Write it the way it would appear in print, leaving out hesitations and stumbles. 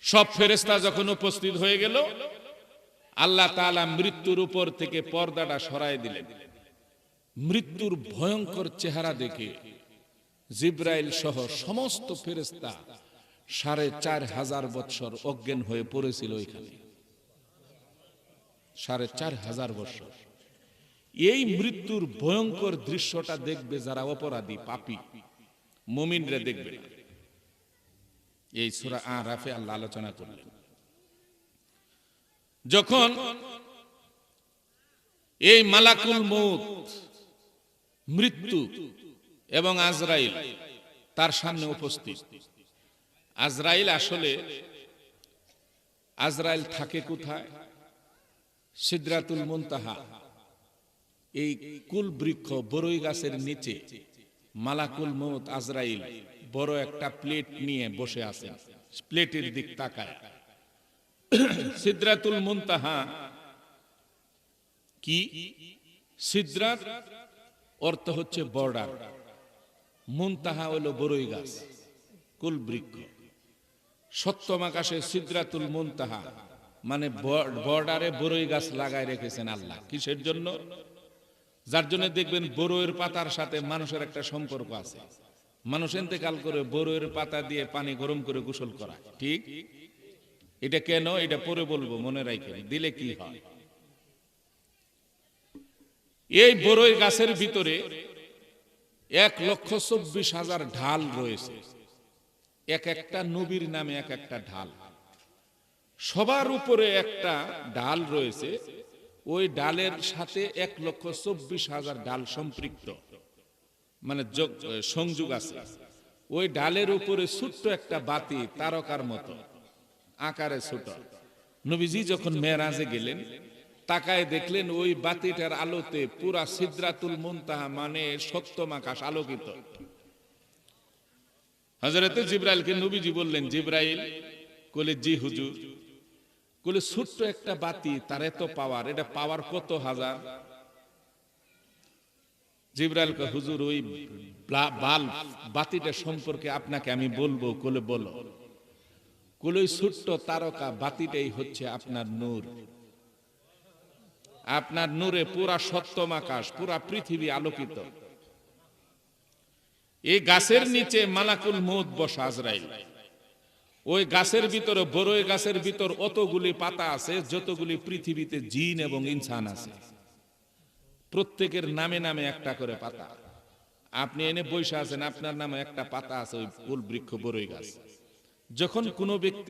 সব ফেরেশতা যখন উপস্থিত হয়ে গেল, আল্লাহ তাআলা মৃত্যুর উপর থেকে পর্দাটা সরায় দিলেন। মৃত্যুর ভয়ঙ্কর চেহারা দেখে জিব্রাইল সহ সমস্ত ফেরেশতা ৪,৫০০ বৎসর অজ্ঞান হয়ে পড়েছিল এখানে। ৪,৫০০ বৎসর। এই মৃত্যুর ভয়ঙ্কর দৃশ্যটা দেখবে যারা অপরাধী পাপী, মুমিনরা দেখবে না। এই সূরা আরাফে আল্লাহ আলোচনা করলেন। যখন এই মালাকুল মউত, মৃত্যু এবং আজরাইল তার সামনে উপস্থিত। আজরাইল আসলে আজরাইল থাকে কোথায়? সিদরাতুল মুনতাহা, এই কুল বৃক্ষ বড়ই গাছের নিচে মালাকুল মউত আজরাইল বড় একটা প্লেট নিয়ে বসে আছেন, প্লেটের দিক তাকায়। সিদরাতুল মুনতাহা কি? সিদরাত অর্থ হচ্ছে বর্ডার, মুনতাহা হলো বড়ই গাছ, কুল বৃক্ষ। সপ্তম আকাশে সিদরাতুল মুনতাহা মানে বর্ডারে বড়ই গাছ লাগায় রেখেছেন আল্লাহ। কিসের জন্য? যার জন্য দেখবেন বড়ইয়ের পাতার সাথে মানুষের একটা সম্পর্ক আছে। মানুষ ইন্তেকাল করে বড়ইয়ের পাতা দিয়ে পানি গরম করে গোসল করা, ঠিক? এটা কেন? এটা পরে বলবো, মনে রাখেন, দিলে কি হয়। এই বড়ই গাছের ভিতরে ১,২৪,০০০ ঢাল রয়েছে। এক একটা নবীর নামে এক একটা ঢাল। সবার উপরে একটা ডাল রয়েছে, ওই ডালের সাথে ১,২৪,০০০ ডাল সম্পৃক্ত, মানে সংযোগ আছে। ওই ডালের উপরে ছোট্ট একটা বাতি, তারকার মতো আকারে ছোট। নবীজি যখন মেরাজে গেলেন, তাকায় দেখলেন ওই বাতিটার আলোতে পুরা সিদরাতুল মুনতাহা মানে সপ্তম আকাশ আলোকিত। হযরতে জিবরাইলকে নবীজি বললেন, জিবরাইল। কলে জি হুজুর। কলে ছোট্ট একটা বাতি, তার এত পাওয়ার, এটা পাওয়ার কত হাজার? জিবরাইল কে, হুজুর ওই বাল্ব বাতিটা সম্পর্কে আপনাকে আমি বলবো। কলে বলো। কলে ওই ছোট্ট তারকা বাতিটাই হচ্ছে আপনার নূর। আপনার নূরে পুরা সপ্তম আকাশ, পুরা পৃথিবী আলোকিত। এই গাছের নিচে মালাকুল মউত বসা আজরাইল। ওই গাছের ভিতরে, বড়ই গাছের ভিতর অতগুলি পাতা আছে যতগুলি পৃথিবীতে জিন এবং ইনসান আছে। প্রত্যেকের নামে নামে একটা করে পাতা। আপনি এনে বসে আছেন, আপনার নামে একটা পাতা আছে ওই কুল বৃক্ষ বড়ই গাছ। যখন কোনো ব্যক্তি